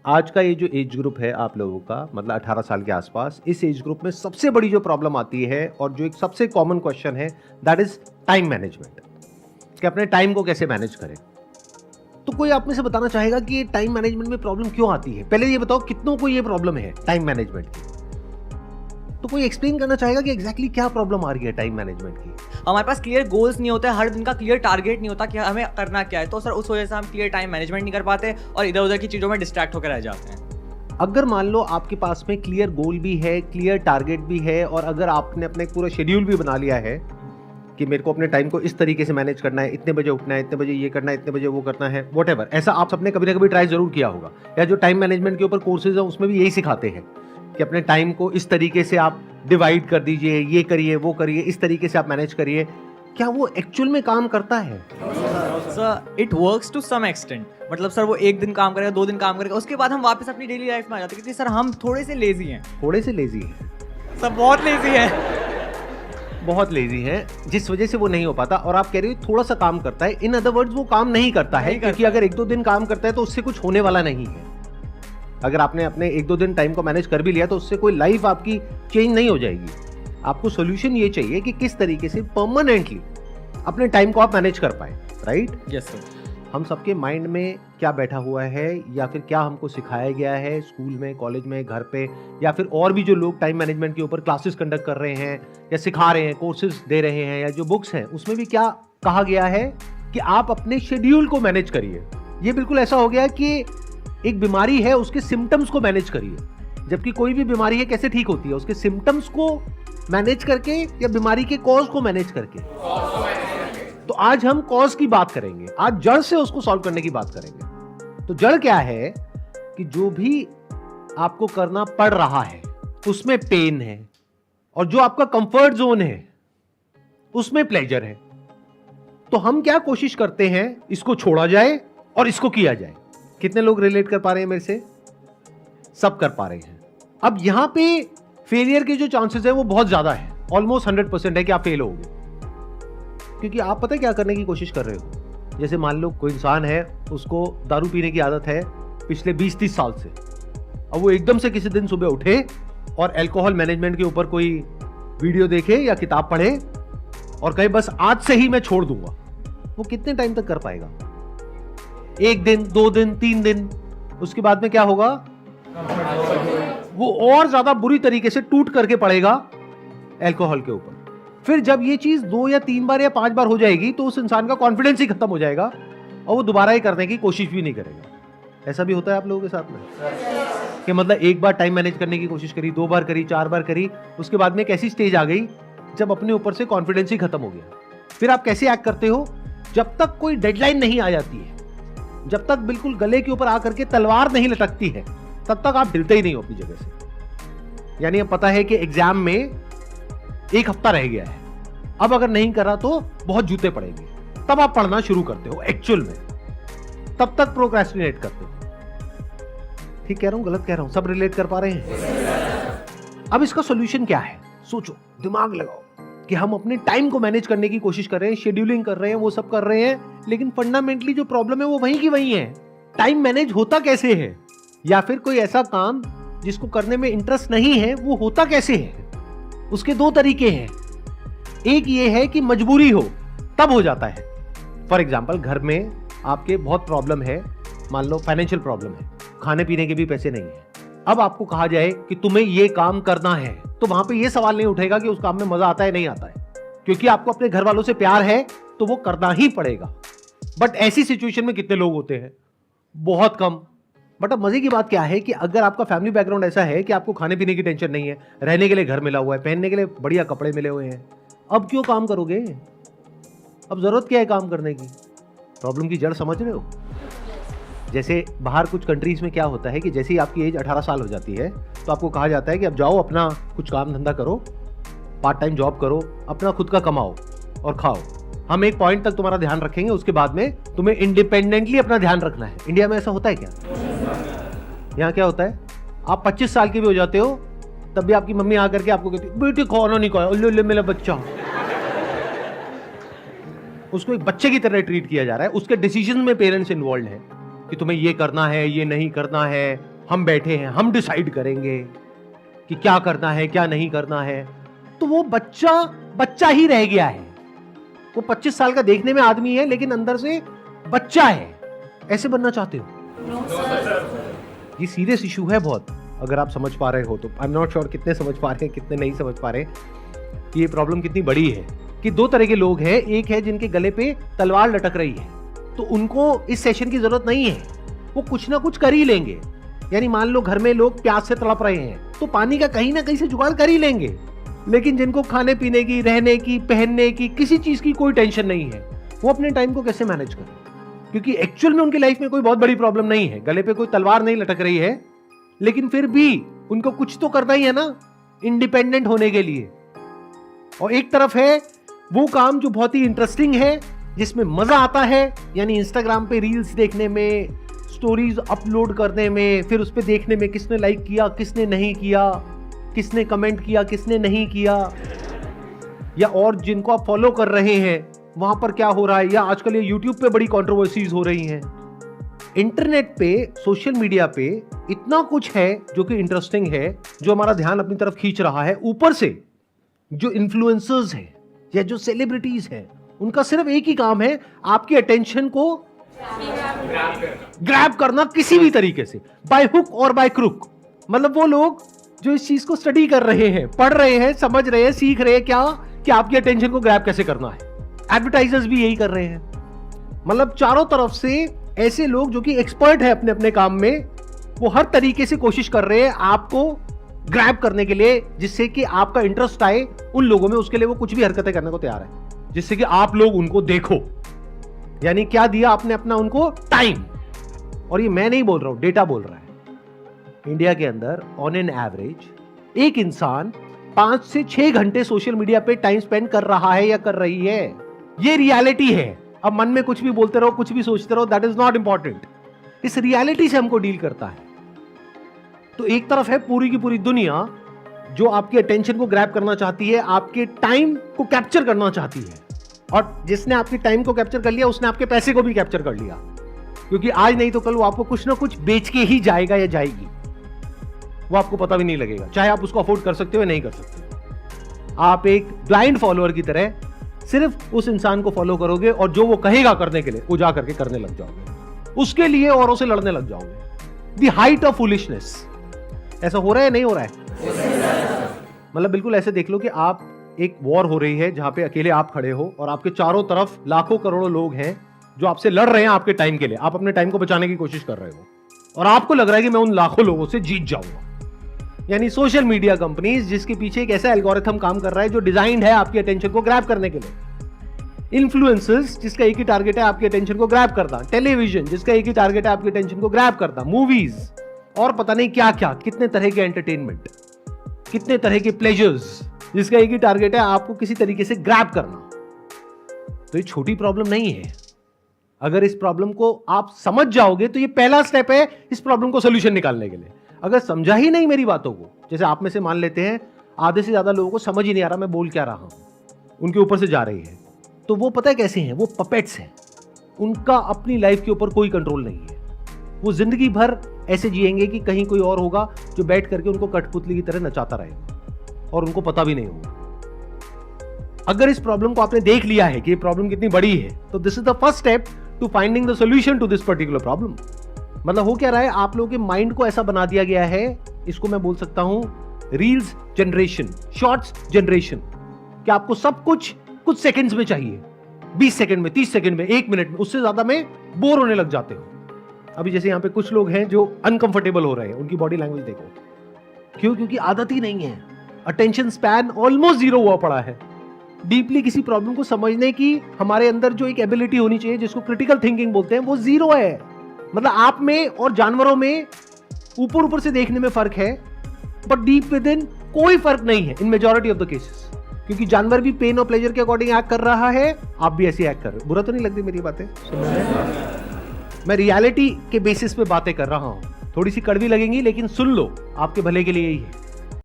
आज का ये जो एज ग्रुप है आप लोगों का, मतलब 18 साल के आसपास, इस एज ग्रुप में सबसे बड़ी जो प्रॉब्लम आती है और जो एक सबसे कॉमन क्वेश्चन है, दैट इज टाइम मैनेजमेंट, कि अपने टाइम को कैसे मैनेज करें। तो कोई आप में से बताना चाहेगा कि ये टाइम मैनेजमेंट में प्रॉब्लम क्यों आती है? पहले ये बताओ कितनों को ये प्रॉब्लम है टाइम मैनेजमेंट की? तो कोई एक्सप्लेन करना चाहेगा कि एग्जैक्टली क्या प्रॉब्लम आ रही है टाइम मैनेजमेंट की? हमारे पास क्लियर गोल्स नहीं होते, हर दिन का क्लियर टारगेट नहीं होता कि हमें करना क्या है। तो सर उस वजह से हम क्लियर टाइम मैनेजमेंट नहीं कर पाते और इधर उधर की चीज़ों में डिस्ट्रैक्ट होकर रह जाते हैं। अगर मान लो आपके पास में क्लियर गोल भी है, क्लियर टारगेट भी है, और अगर आपने अपने पूरा शेड्यूल भी बना लिया है कि मेरे को अपने टाइम को इस तरीके से मैनेज करना है, इतने बजे उठना है, इतने बजे ये करना है, इतने बजे वो करना है, व्हाटएवर, ऐसा आप सबने कभी ना कभी ट्राई जरूर किया होगा। या जो टाइम मैनेजमेंट के ऊपर कोर्सेज है उसमें भी यही सिखाते हैं कि अपने टाइम को इस तरीके से आप डिवाइड कर दीजिए, ये करिए, वो करिए, इस तरीके से आप मैनेज करिए। क्या वो एक्चुअल में काम करता है? Sir it works to some extent. मतलब सर वो एक दिन काम करेगा, 2 दिन काम करेगा, उसके बाद हम वापस अपनी डेली लाइफ में आ जाते हैं, क्योंकि सर हम थोड़े से लेजी हैं। थोड़े से लेजी है, सब बहुत लेजी है, बहुत लेजी है, जिस वजह से वो नहीं हो पाता। और आप कह रहे हो थोड़ा सा काम करता है, इन अदर वर्ड्स वो काम नहीं करता है, क्योंकि अगर 1-2 दिन काम करता है तो उससे कुछ होने वाला नहीं है। अगर आपने अपने 1-2 दिन टाइम को मैनेज कर भी लिया तो उससे कोई लाइफ आपकी चेंज नहीं हो जाएगी। आपको सोल्यूशन ये चाहिए कि किस तरीके से परमानेंटली अपने टाइम को आप मैनेज कर पाए, राइट? Yes sir. हम सबके माइंड में क्या बैठा हुआ है, या फिर क्या हमको सिखाया गया है स्कूल में, कॉलेज में, घर पे, या फिर और भी जो लोग टाइम मैनेजमेंट के ऊपर क्लासेस कंडक्ट कर रहे हैं या सिखा रहे हैं, कोर्सेज दे रहे हैं, या जो बुक्स हैं उसमें भी क्या कहा गया है कि आप अपने शेड्यूल को मैनेज करिए। ये बिल्कुल ऐसा हो गया कि एक बीमारी है, उसके सिम्टम्स को मैनेज करिए, जबकि कोई भी बीमारी है कैसे ठीक होती है? उसके सिम्टम्स को मैनेज करके या बीमारी के कॉज को मैनेज करके। तो आज हम कॉज की बात करेंगे, आज जड़ से उसको सॉल्व करने की बात करेंगे। तो जड़ क्या है कि जो भी आपको करना पड़ रहा है उसमें पेन है, और जो आपका कंफर्ट जोन है उसमें प्लेजर है। तो हम क्या कोशिश करते हैं, इसको छोड़ा जाए और इसको किया जाए। कितने लोग रिलेट कर पा रहे हैं मेरे से? सब कर पा रहे हैं। अब यहां पे फेलियर के जो चांसेस है वो बहुत ज्यादा है, ऑलमोस्ट 100% है कि आप फेल होगे, क्योंकि आप पता है क्या करने की कोशिश कर रहे हो। जैसे मान लो कोई इंसान है, उसको दारू पीने की आदत है पिछले 20-30 साल से। अब वो एकदम से किसी दिन सुबह उठे और अल्कोहल मैनेजमेंट के ऊपर कोई वीडियो देखे या किताब पढ़े और कहे बस आज से ही मैं छोड़ दूंगा। वो कितने टाइम तक कर पाएगा? 1 दिन, 2 दिन, 3 दिन, उसके बाद में क्या होगा? वो और ज्यादा बुरी तरीके से टूट करके पड़ेगा अल्कोहल के ऊपर। फिर जब ये चीज 2 या 3 बार या 5 बार हो जाएगी तो उस इंसान का कॉन्फिडेंस ही खत्म हो जाएगा और वो दोबारा ही करने की कोशिश भी नहीं करेगा। ऐसा भी होता है आप लोगों के साथ में कि मतलब एक बार टाइम मैनेज करने की कोशिश करी, 2 बार करी, 4 बार करी, उसके बाद में एक ऐसी स्टेज आ गई जब अपने ऊपर से कॉन्फिडेंस ही खत्म हो गया। फिर आप कैसे एक्ट करते हो? जब तक कोई डेडलाइन नहीं आ जाती है, जब तक बिल्कुल गले के ऊपर आकर के तलवार नहीं लटकती है, तब तक आप हिलते ही नहीं हो अपनी जगह से। यानी अब पता है कि एग्जाम में 1 हफ्ता रह गया है, अब अगर नहीं करा तो बहुत जूते पड़ेंगे, तब आप पढ़ना शुरू करते हो एक्चुअल में, तब तक प्रोक्रेस्टिनेट करते हो। ठीक कह रहा हूं, गलत कह रहा हूं? सब रिलेट कर पा रहे हैं? अब इसका सॉल्यूशन क्या है? सोचो, दिमाग लगाओ कि हम अपने टाइम को मैनेज करने की कोशिश कर रहे हैं, शेड्यूलिंग कर रहे हैं, वो सब कर रहे हैं, लेकिन फंडामेंटली जो प्रॉब्लम है वो वहीं की वहीं है। टाइम मैनेज होता कैसे है? या फिर कोई ऐसा काम जिसको करने में इंटरेस्ट नहीं है वो होता कैसे है? उसके 2 तरीके हैं। एक ये है कि मजबूरी हो तब हो जाता है। फॉर एग्जाम्पल, घर में आपके बहुत प्रॉब्लम है, मान लो फाइनेंशियल प्रॉब्लम है, खाने पीने के भी पैसे नहीं है। अब आपको कहा जाए कि तुम्हें ये काम करना है, तो वहां पे ये सवाल नहीं उठेगा कि उस काम में मजा आता है नहीं आता है, क्योंकि आपको अपने घर वालों से प्यार है तो वो करना ही पड़ेगा। बट ऐसी सिचुएशन में कितने लोग होते हैं? बहुत कम। बट अब मजे की बात क्या है कि अगर आपका फैमिली बैकग्राउंड ऐसा है कि आपको खाने पीने की टेंशन नहीं है, रहने के लिए घर मिला हुआ है, पहनने के लिए बढ़िया कपड़े मिले हुए हैं, अब क्यों काम करोगे? अब जरूरत क्या है काम करने की? प्रॉब्लम की जड़ समझ रहे हो? जैसे बाहर कुछ कंट्रीज में क्या होता है कि जैसे ही आपकी एज 18 साल हो जाती है तो आपको कहा जाता है कि अब जाओ अपना कुछ काम धंधा करो, पार्ट टाइम जॉब करो, अपना खुद का कमाओ और खाओ। हम एक पॉइंट तक तुम्हारा ध्यान रखेंगे, उसके बाद में तुम्हें इंडिपेंडेंटली अपना ध्यान रखना है। इंडिया में ऐसा होता है क्या? यहाँ क्या होता है, आप 25 साल के भी हो जाते हो तब भी आपकी मम्मी आकर के आपको कहती है बेटी खाना नहीं खाया, ले मेरा बच्चा। उसको एक बच्चे की तरह ट्रीट किया जा रहा है। उसके डिसीजन में पेरेंट्स इन्वॉल्व हैं कि तुम्हें ये करना है, ये नहीं करना है, हम बैठे हैं, हम डिसाइड करेंगे कि क्या करना है क्या नहीं करना है, तो वो बच्चा ही रह गया है। वो 25 साल का देखने में आदमी है लेकिन अंदर से बच्चा है। ऐसे बनना चाहते हो? ये सीरियस इशू है बहुत, अगर आप समझ पा रहे हो तो। आई एम नॉट श्योर कितने समझ पा रहे हैं कितने नहीं समझ पा रहे कि ये प्रॉब्लम कितनी बड़ी है। कि दो तरह के लोग हैं, एक है जिनके गले पे तलवार लटक रही है, तो उनको इस सेशन की जरूरत नहीं है, वो कुछ ना कुछ कर ही लेंगे। यानी मान लो घर में लोग प्यास से तड़प रहे हैं तो पानी का कहीं ना कहीं से जुगाड़ कर ही लेंगे। लेकिन जिनको खाने पीने की, रहने की, पहनने की, किसी चीज की कोई टेंशन नहीं है, वो अपने टाइम को कैसे मैनेज करें? क्योंकि एक्चुअल में उनकी लाइफ में कोई बहुत बड़ी प्रॉब्लम नहीं है, गले पे कोई तलवार नहीं लटक रही है, लेकिन फिर भी उनको कुछ तो करना ही है ना इंडिपेंडेंट होने के लिए। और एक तरफ है वो काम जो बहुत ही इंटरेस्टिंग है, जिसमें मजा आता है, यानी इंस्टाग्राम पे रील्स देखने में, स्टोरीज अपलोड करने में, फिर उस पे देखने में किसने लाइक किया किसने नहीं किया, किसने कमेंट किया किसने नहीं किया, या और जिनको आप फॉलो कर रहे हैं वहां पर क्या हो रहा है, या आजकल ये यूट्यूब पे बड़ी कंट्रोवर्सीज हो रही हैं। इंटरनेट पे, सोशल मीडिया पे इतना कुछ है जो कि इंटरेस्टिंग है, जो हमारा ध्यान अपनी तरफ खींच रहा है। ऊपर से जो इन्फ्लुएंसर्स हैं या जो सेलिब्रिटीज हैं, उनका सिर्फ एक ही काम है, आपकी अटेंशन को ग्रैब करना किसी भी तरीके से, बाय हुक और बाय क्रुक। मतलब वो लोग जो इस चीज को स्टडी कर रहे हैं, पढ़ रहे हैं, समझ रहे हैं, सीख रहे हैं क्या कि आपकी अटेंशन को ग्रैब कैसे करना है। एडवर्टाइजर्स भी यही कर रहे हैं। मतलब चारों तरफ से ऐसे लोग जो कि एक्सपर्ट है अपने अपने काम में, वो हर तरीके से कोशिश कर रहे हैं आपको ग्रैब करने के लिए, जिससे कि आपका इंटरेस्ट आए उन लोगों में। उसके लिए वो कुछ भी हरकतें करने को तैयार है, जिससे कि आप लोग उनको देखो। यानी क्या दिया आपने अपना उनको? टाइम। और ये मैं नहीं बोल रहा हूं, डेटा बोल रहा है। इंडिया के अंदर ऑन एन एवरेज एक इंसान 5 से 6 घंटे सोशल मीडिया पे टाइम स्पेंड कर रहा है या कर रही है। ये रियलिटी है। अब मन में कुछ भी बोलते रहो, कुछ भी सोचते रहो, दैट इज नॉट इंपॉर्टेंट। इस रियलिटी से हमको डील करता है। तो एक तरफ है पूरी की पूरी दुनिया जो आपकी अटेंशन को ग्रैब करना चाहती है, आपके टाइम को कैप्चर करना चाहती है, और जिसने आपके टाइम को कैप्चर कर लिया उसने आपके पैसे को भी कैप्चर कर लिया, क्योंकि आज नहीं तो कल वो आपको कुछ ना कुछ बेच के ही जाएगा या जाएगी। वो आपको पता भी नहीं लगेगा, चाहे आप उसको अफोर्ड कर सकते हो या नहीं कर सकते। आप एक ब्लाइंड फॉलोअर की तरह सिर्फ उस इंसान को फॉलो करोगे और जो वो कहेगा करने के लिए वो जा करके करने लग जाओगे, उसके लिए औरों से लड़ने लग जाओगे। The height of foolishness. ऐसा हो रहा है नहीं हो रहा है? मतलब बिल्कुल ऐसे देख लो कि आप एक वॉर हो रही है जहां पे अकेले आप खड़े हो और आपके चारों तरफ लाखों करोड़ों लोग हैं जो आपसे लड़ रहे हैं आपके टाइम के लिए। आप अपने टाइम को बचाने की कोशिश कर रहे हो और आपको लग रहा है कि मैं उन लाखों लोगों से जीत जाऊंगा। यानी सोशल मीडिया कंपनीज जिसके पीछे एक ऐसा एल्गोरिथम काम कर रहा है जो डिजाइन्ड है आपकी अटेंशन को ग्रैब करने के लिए। इन्फ्लुएंसर्स जिसका एक ही टारगेट है आपकी अटेंशन को ग्रैब करना। टेलीविजन जिसका एक ही टारगेट है आपकी अटेंशन को ग्रैब करना। मूवीज और पता नहीं क्या क्या, कितने तरह के एंटरटेनमेंट, कितने तरह के प्लेजर्स जिसका एक ही टारगेट है आपको किसी तरीके से ग्रैब करना। तो ये छोटी प्रॉब्लम नहीं है। अगर इस प्रॉब्लम को आप समझ जाओगे तो ये पहला स्टेप है इस प्रॉब्लम को सोल्यूशन निकालने के लिए। अगर समझा ही नहीं मेरी बातों को, जैसे आप में से मान लेते हैं आधे से ज्यादा लोगों को समझ ही नहीं आ रहा मैं बोल क्या रहा हूं, उनके ऊपर से जा रही है, तो वो पता है कैसे हैं? वो पपेट्स हैं। उनका अपनी लाइफ के ऊपर कोई कंट्रोल नहीं है। वो जिंदगी भर ऐसे जिएंगे कि कहीं कोई और होगा जो बैठ करके उनको कठपुतली की तरह नचाता रहेगा और उनको पता भी नहीं होगा। अगर इस प्रॉब्लम को आपने देख लिया है कि ये प्रॉब्लम कितनी बड़ी है, तो this is the first step to finding the solution to this particular problem. मतलब हो क्या रहा है, आप लोगों के माइंड को ऐसा बना दिया गया है, इसको मैं बोल सकता हूं रील्स जनरेशन, शॉर्ट्स जनरेशन, कि आपको सब कुछ कुछ सेकंड्स में चाहिए। 20 सेकंड में, 30 सेकंड में, 1 मिनट में, उससे ज्यादा में बोर होने लग जाते हो। अभी जैसे यहां पे कुछ लोग हैं जो अनकंफर्टेबल हो रहे हैं, उनकी बॉडी लैंग्वेज देखो। क्यों? क्योंकि आदत ही नहीं है। अटेंशन स्पैन ऑलमोस्ट 0 हुआ पड़ा है। डीपली किसी प्रॉब्लम को समझने की हमारे अंदर जो एक एबिलिटी होनी चाहिए, जिसको क्रिटिकल थिंकिंग बोलते हैं, वो 0 है। मतलब आप में और जानवरों में ऊपर ऊपर से देखने में फर्क है, बट डीप विद इन कोई फर्क नहीं है इन मेजॉरिटी ऑफ द केसेस। क्योंकि जानवर भी पेन और प्लेजर के अकॉर्डिंग एक्ट कर रहा है, आप भी ऐसे एक्ट कर रहे हो। बुरा तो नहीं लगती मेरी बातें सुनने में? मैं रियलिटी के बेसिस पे बातें कर रहा हूं। थोड़ी सी कड़वी लगेंगी लेकिन सुन लो, आपके भले के लिए ही है।